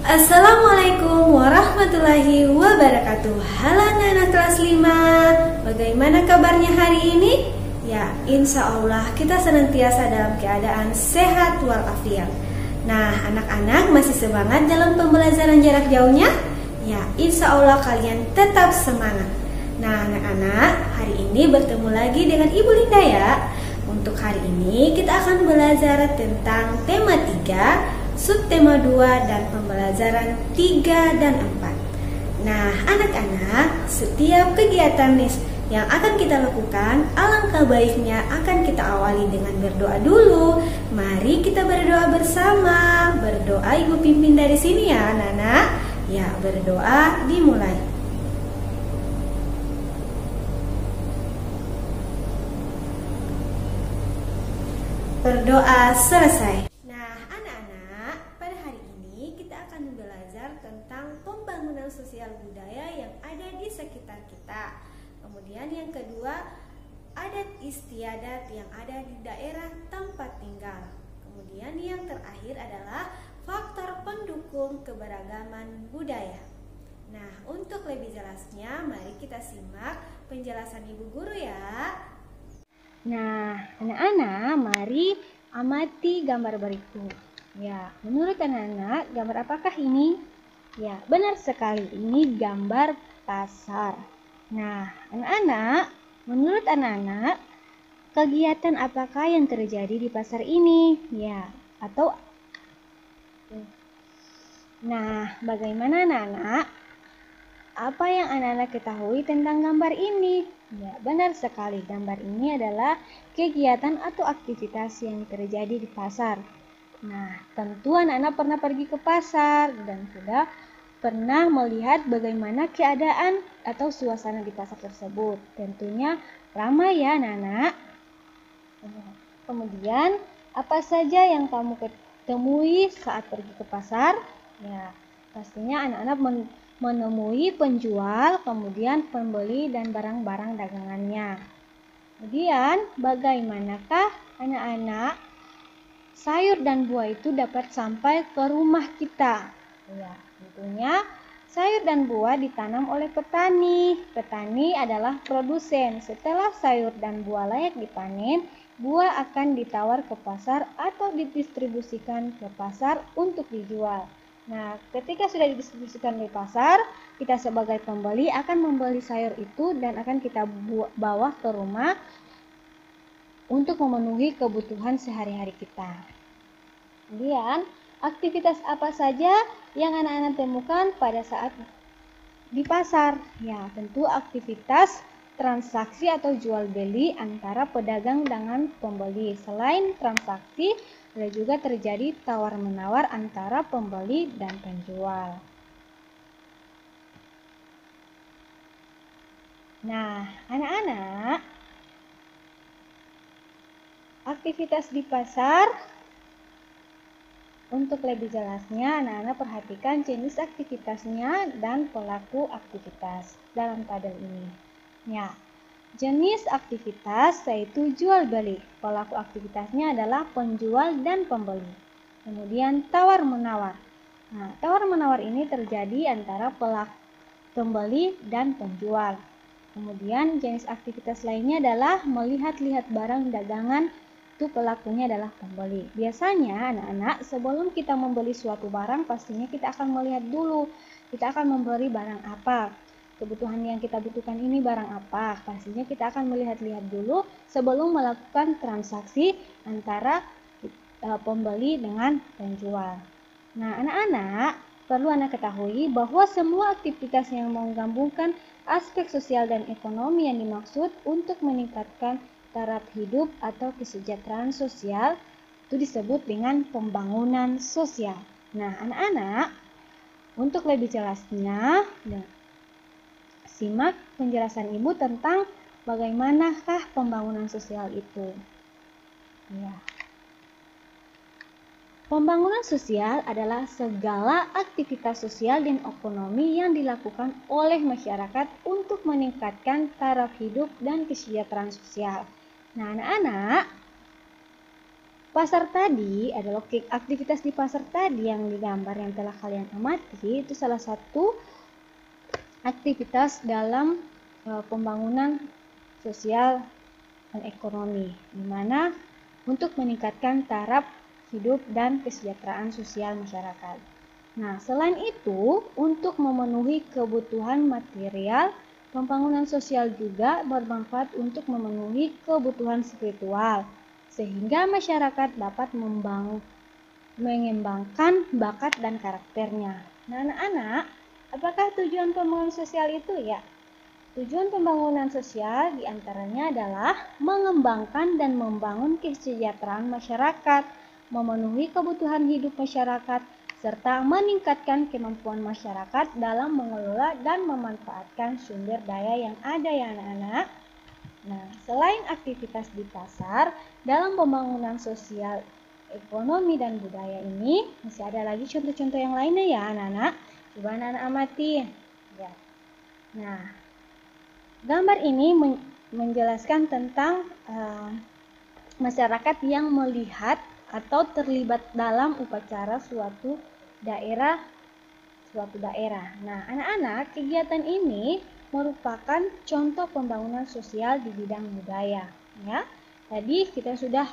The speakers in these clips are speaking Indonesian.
Assalamualaikum warahmatullahi wabarakatuh. Halo anak-anak kelas 5, bagaimana kabarnya hari ini? Ya, insya Allah kita senantiasa dalam keadaan sehat walafiat. Nah, anak-anak masih semangat dalam pembelajaran jarak jauhnya? Ya, insya Allah kalian tetap semangat. Nah, anak-anak, hari ini bertemu lagi dengan Ibu Linda ya. Untuk hari ini kita akan belajar tentang tema 3, subtema 2 dan pembelajaran 3 dan 4. Nah, anak-anak, setiap kegiatan yang akan kita lakukan, alangkah baiknya akan kita awali dengan berdoa dulu. Mari kita berdoa bersama. Berdoa Ibu pimpin dari sini ya, anak-anak. Ya, berdoa dimulai. Berdoa selesai. Tentang pembangunan sosial budaya yang ada di sekitar kita. Kemudian yang kedua, adat istiadat yang ada di daerah tempat tinggal. Kemudian yang terakhir adalah faktor pendukung keberagaman budaya. Nah, untuk lebih jelasnya mari kita simak penjelasan Ibu Guru ya. Nah, anak-anak mari amati gambar berikut. Ya, menurut anak-anak gambar apakah ini? Ya, benar sekali, ini gambar pasar. Nah, anak-anak, menurut anak-anak, kegiatan apakah yang terjadi di pasar ini? Ya, atau Nah, bagaimana anak-anak? Apa yang anak-anak ketahui tentang gambar ini? Ya, benar sekali, gambar ini adalah kegiatan atau aktivitas yang terjadi di pasar. Nah, tentu anak-anak pernah pergi ke pasar dan sudah pernah melihat bagaimana keadaan atau suasana di pasar tersebut. Tentunya ramai ya anak-anak. Kemudian, apa saja yang kamu temui saat pergi ke pasar? Ya, pastinya anak-anak menemui penjual, kemudian pembeli dan barang-barang dagangannya. Kemudian, bagaimanakah anak-anak sayur dan buah itu dapat sampai ke rumah kita? Ya, tentunya sayur dan buah ditanam oleh petani. Petani adalah produsen. Setelah sayur dan buah layak dipanen, buah akan ditawar ke pasar atau didistribusikan ke pasar untuk dijual. Nah, ketika sudah didistribusikan di pasar, kita sebagai pembeli akan membeli sayur itu dan akan kita bawa ke rumah untuk memenuhi kebutuhan sehari-hari kita. Kemudian, aktivitas apa saja yang anak-anak temukan pada saat di pasar? Ya, tentu aktivitas transaksi atau jual beli antara pedagang dengan pembeli. Selain transaksi, ada juga terjadi tawar-menawar antara pembeli dan penjual. Nah, anak-anak, aktivitas di pasar, untuk lebih jelasnya, anak-anak perhatikan jenis aktivitasnya dan pelaku aktivitas dalam tabel ini. Ya, jenis aktivitas yaitu jual beli. Pelaku aktivitasnya adalah penjual dan pembeli. Kemudian tawar-menawar. Nah, tawar-menawar ini terjadi antara pembeli dan penjual. Kemudian jenis aktivitas lainnya adalah melihat-lihat barang dagangan. Itu pelakunya adalah pembeli. Biasanya anak-anak sebelum kita membeli suatu barang pastinya kita akan melihat dulu. Kita akan membeli barang apa. Kebutuhan yang kita butuhkan ini barang apa. Pastinya kita akan melihat-lihat dulu sebelum melakukan transaksi antara pembeli dengan penjual. Nah, anak-anak perlu anak ketahui bahwa semua aktivitas yang menggabungkan aspek sosial dan ekonomi yang dimaksud untuk meningkatkan taraf hidup atau kesejahteraan sosial itu disebut dengan pembangunan sosial. Nah, anak-anak, untuk lebih jelasnya, simak penjelasan Ibu tentang bagaimanakah pembangunan sosial itu. Ya. Pembangunan sosial adalah segala aktivitas sosial dan ekonomi yang dilakukan oleh masyarakat untuk meningkatkan taraf hidup dan kesejahteraan sosial. Nah, anak-anak, pasar tadi adalah aktivitas di pasar tadi yang digambar yang telah kalian amati, itu salah satu aktivitas dalam pembangunan sosial dan ekonomi, di mana untuk meningkatkan taraf hidup dan kesejahteraan sosial masyarakat. Nah, selain itu, untuk memenuhi kebutuhan material, pembangunan sosial juga bermanfaat untuk memenuhi kebutuhan spiritual, sehingga masyarakat dapat mengembangkan bakat dan karakternya. Nah, anak-anak, apakah tujuan pembangunan sosial itu ya? Tujuan pembangunan sosial diantaranya adalah mengembangkan dan membangun kesejahteraan masyarakat, memenuhi kebutuhan hidup masyarakat, serta meningkatkan kemampuan masyarakat dalam mengelola dan memanfaatkan sumber daya yang ada ya anak-anak. Nah, selain aktivitas di pasar, dalam pembangunan sosial, ekonomi, dan budaya ini masih ada lagi contoh-contoh yang lainnya ya anak-anak. Coba anak-anak amati. Ya. Nah, gambar ini menjelaskan tentang masyarakat yang melihat atau terlibat dalam upacara suatu daerah. Nah, anak-anak, kegiatan ini merupakan contoh pembangunan sosial di bidang budaya. Ya, tadi kita sudah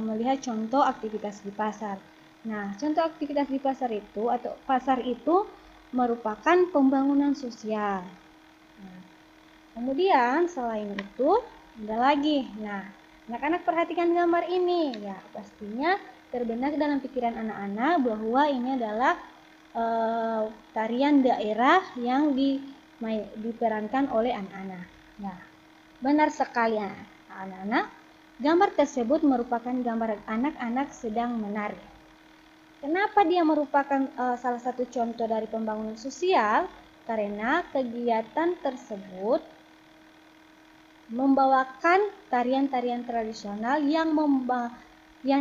melihat contoh aktivitas di pasar. Nah, contoh aktivitas di pasar itu merupakan pembangunan sosial. Nah, kemudian selain itu ada lagi. Nah, anak-anak perhatikan gambar ini. Ya, pastinya terbenak dalam pikiran anak-anak bahwa ini adalah tarian daerah yang diperankan oleh anak-anak. Nah, benar sekali anak-anak. Gambar tersebut merupakan gambar anak-anak sedang menari. Kenapa dia merupakan salah satu contoh dari pembangunan sosial? Karena kegiatan tersebut membawakan tarian-tarian tradisional yang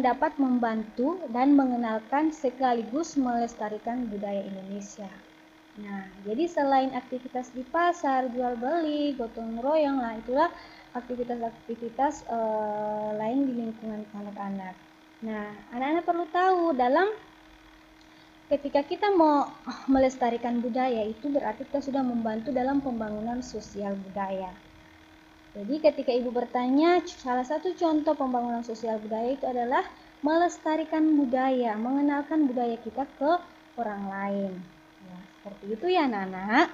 dapat membantu dan mengenalkan sekaligus melestarikan budaya Indonesia. Nah, jadi selain aktivitas di pasar, jual beli, gotong royong, itulah aktivitas-aktivitas lain di lingkungan anak-anak. Nah, anak-anak perlu tahu ketika kita mau melestarikan budaya itu berarti kita sudah membantu dalam pembangunan sosial budaya. Jadi ketika ibu bertanya, salah satu contoh pembangunan sosial budaya itu adalah melestarikan budaya, mengenalkan budaya kita ke orang lain. Nah, seperti itu ya anak-anak.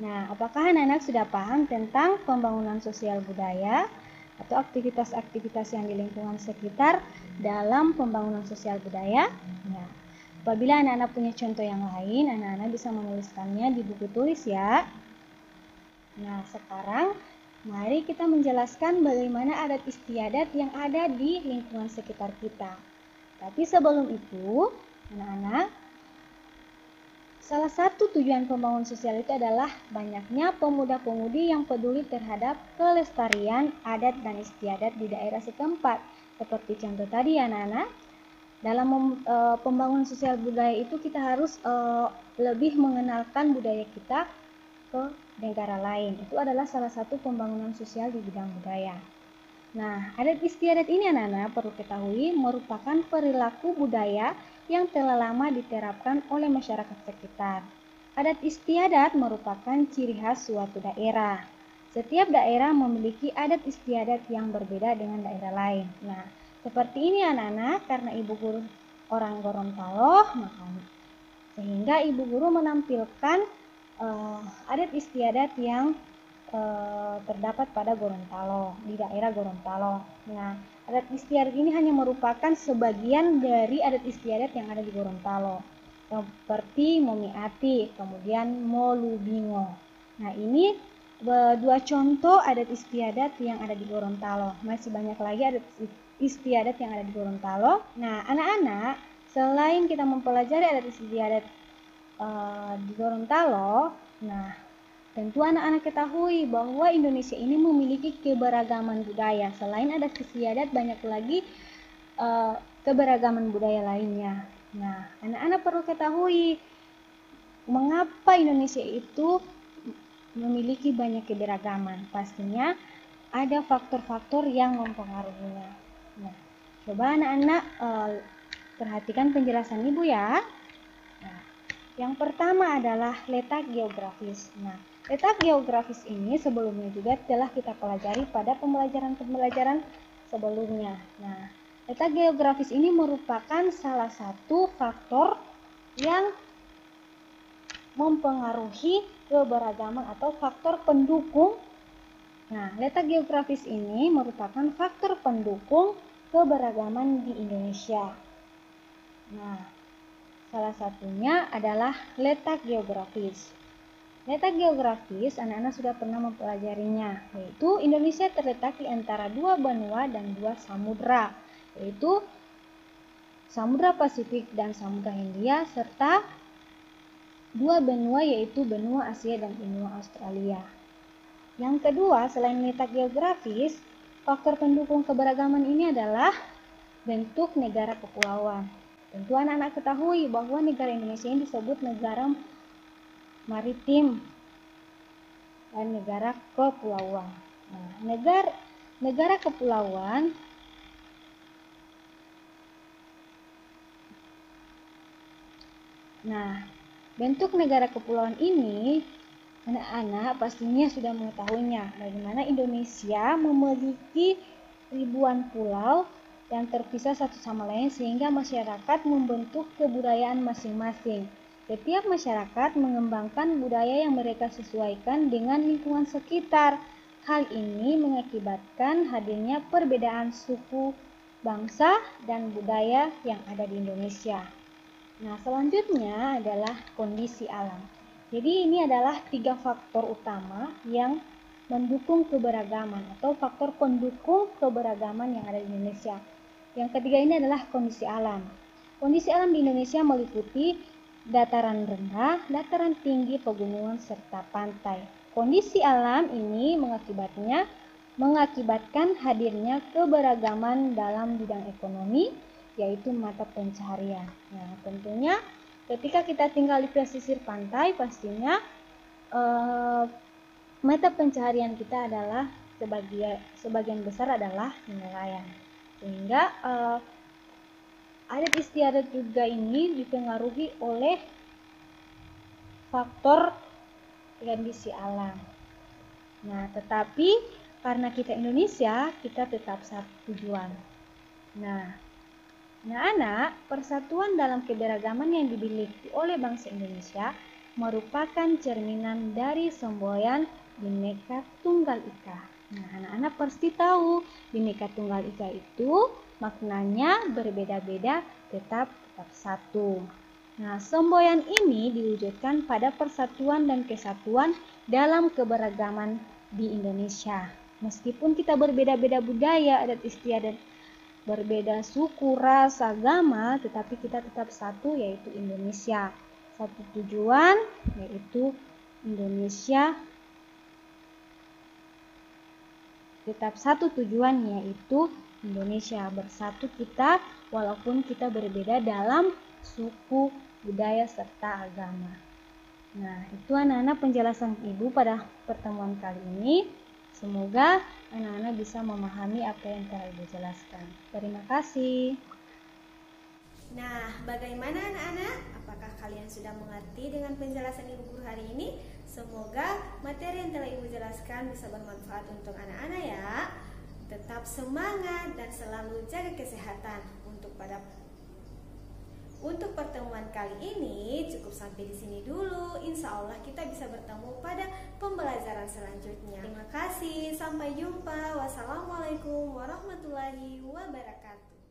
Nah, apakah anak-anak sudah paham tentang pembangunan sosial budaya atau aktivitas-aktivitas yang di lingkungan sekitar dalam pembangunan sosial budaya? Nah, apabila anak-anak punya contoh yang lain, anak-anak bisa menuliskannya di buku tulis ya. Nah, sekarang mari kita menjelaskan bagaimana adat istiadat yang ada di lingkungan sekitar kita. Tapi sebelum itu, anak-anak, salah satu tujuan pembangunan sosial itu adalah banyaknya pemuda-pemudi yang peduli terhadap kelestarian adat dan istiadat di daerah setempat. Seperti contoh tadi anak-anak. Dalam pembangunan sosial budaya itu kita harus lebih mengenalkan budaya kita ke negara lain. Itu adalah salah satu pembangunan sosial di bidang budaya. Nah, adat istiadat ini anak-anak perlu ketahui merupakan perilaku budaya yang telah lama diterapkan oleh masyarakat sekitar. Adat istiadat merupakan ciri khas suatu daerah. Setiap daerah memiliki adat istiadat yang berbeda dengan daerah lain. Nah, seperti ini anak-anak, karena ibu guru orang Gorontalo, makanya sehingga ibu guru menampilkan adat istiadat yang terdapat pada Gorontalo, di daerah Gorontalo. Nah, adat istiadat ini hanya merupakan sebagian dari adat istiadat yang ada di Gorontalo, seperti Momiati, kemudian Molubingo. Nah, ini dua contoh adat istiadat yang ada di Gorontalo. Masih banyak lagi adat istiadat yang ada di Gorontalo. Nah, anak-anak, selain kita mempelajari adat istiadat di Gorontalo, nah, tentu anak-anak ketahui bahwa Indonesia ini memiliki keberagaman budaya. Selain adat istiadat, banyak lagi keberagaman budaya lainnya. Nah, anak-anak perlu ketahui mengapa Indonesia itu memiliki banyak keberagaman. Pastinya ada faktor-faktor yang mempengaruhinya. Nah, coba anak-anak perhatikan penjelasan Ibu ya. Nah, yang pertama adalah letak geografis. Nah, letak geografis ini sebelumnya juga telah kita pelajari pada pembelajaran sebelumnya. Nah, letak geografis ini merupakan salah satu faktor yang mempengaruhi keberagaman atau faktor pendukung. Nah, letak geografis ini merupakan faktor pendukung keberagaman di Indonesia. Nah, salah satunya adalah letak geografis. Letak geografis anak-anak sudah pernah mempelajarinya, yaitu Indonesia terletak di antara 2 benua dan 2 samudra, yaitu Samudra Pasifik dan Samudra Hindia, serta 2 benua yaitu benua Asia dan benua Australia. Yang kedua, selain letak geografis, faktor pendukung keberagaman ini adalah bentuk negara kepulauan. Tentu anak-anak ketahui bahwa negara Indonesia ini disebut negara maritim dan negara kepulauan. Nah, negara kepulauan bentuk negara kepulauan ini anak-anak pastinya sudah mengetahuinya, bagaimana Indonesia memiliki ribuan pulau yang terpisah satu sama lain sehingga masyarakat membentuk kebudayaan masing-masing. Setiap masyarakat mengembangkan budaya yang mereka sesuaikan dengan lingkungan sekitar. Hal ini mengakibatkan hadirnya perbedaan suku, bangsa, dan budaya yang ada di Indonesia. Nah, selanjutnya adalah kondisi alam. Jadi ini adalah 3 faktor utama yang mendukung keberagaman atau faktor pendukung keberagaman yang ada di Indonesia. Yang ketiga ini adalah kondisi alam. Kondisi alam di Indonesia meliputi dataran rendah, dataran tinggi, pegunungan, serta pantai. Kondisi alam ini mengakibatkan hadirnya keberagaman dalam bidang ekonomi, yaitu mata pencaharian. Nah, tentunya ketika kita tinggal di pesisir pantai, pastinya mata pencaharian kita adalah sebagian besar adalah nelayan. Sehingga adat istiadat juga ini dipengaruhi oleh faktor kondisi alam. Nah, tetapi karena kita Indonesia, kita tetap satu tujuan. Nah, anak-anak, persatuan dalam keberagaman yang dimiliki oleh bangsa Indonesia merupakan cerminan dari semboyan Bhinneka Tunggal Ika. Nah, anak-anak pasti tahu Bhinneka Tunggal Ika itu maknanya berbeda-beda tetap satu. Nah, semboyan ini diwujudkan pada persatuan dan kesatuan dalam keberagaman di Indonesia. Meskipun kita berbeda-beda budaya, adat istiadat, berbeda suku, ras, agama, tetapi kita tetap satu, yaitu Indonesia. Satu tujuan, yaitu Indonesia. Tetap satu tujuan, yaitu Indonesia. Bersatu kita, walaupun kita berbeda dalam suku, budaya, serta agama. Nah, itu anak-anak penjelasan Ibu pada pertemuan kali ini. Semoga anak-anak bisa memahami apa yang telah Ibu jelaskan. Terima kasih. Nah, bagaimana anak-anak? Apakah kalian sudah mengerti dengan penjelasan Ibu Guru hari ini? Semoga materi yang telah Ibu jelaskan bisa bermanfaat untuk anak-anak ya. Tetap semangat dan selalu jaga kesehatan. Untuk pertemuan kali ini cukup sampai di sini dulu. Insya Allah kita bisa bertemu pada pembelajaran selanjutnya. Terima kasih, sampai jumpa. Wassalamualaikum warahmatullahi wabarakatuh.